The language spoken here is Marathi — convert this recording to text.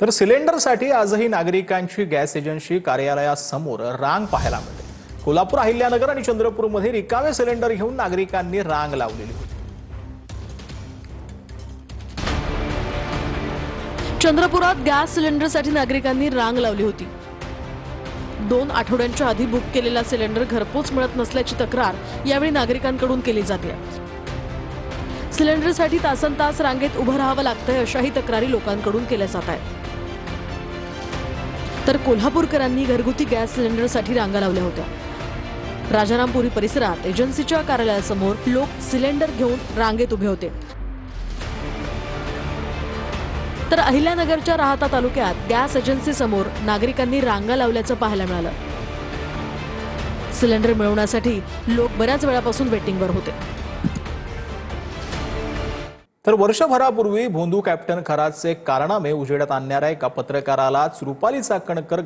तर सिलेंडरसाठी आजही नागरिकांची गॅस एजन्सी कार्यालयासमोर रांग पाहायला मिळते। कोल्हापूर, अहिल्यानगर आणि चंद्रपूरमध्ये रिकामे सिलेंडर घेऊन नागरिकांनी रांग लावलेली होती। चंद्रपुरात गॅस सिलेंडरसाठी नागरिकांनी रांग लावली होती। 2 आठवड्यांच्या आधी बुक केलेला सिलेंडर घरपोच मिळत नसल्याची तक्रार यावेळी नागरिकांकडून केली जाते। सिलेंडरसाठी तासनतास रांगेत उभं राहावं लागतंय अशाही तक्रारी लोकांकडून केल्या जात आहेत। तर कोल्हापूरकरांनी घरगुती गॅस सिलेंडरसाठी रांगा लावल्या होत्या। राजारामपुरी परिसरात एजन्सीच्या कार्यालयासमोर लोक सिलेंडर घेऊन रांगेत उभे होते। तर अहिल्यानगरच्या राहाता तालुक्यात गॅस एजन्सी समोर नागरिकांनी रांगा लावल्याचं पाहायला मिळालं। सिलेंडर मिळवण्यासाठी लोक बऱ्याच वेळापासून वेटिंगवर होते। तर वर्षभरापूर्वी भोंदू कॅप्टन खराचे कारनामे उजेडात आणणाऱ्या एका पत्रकाराला रुपाली चाकणकर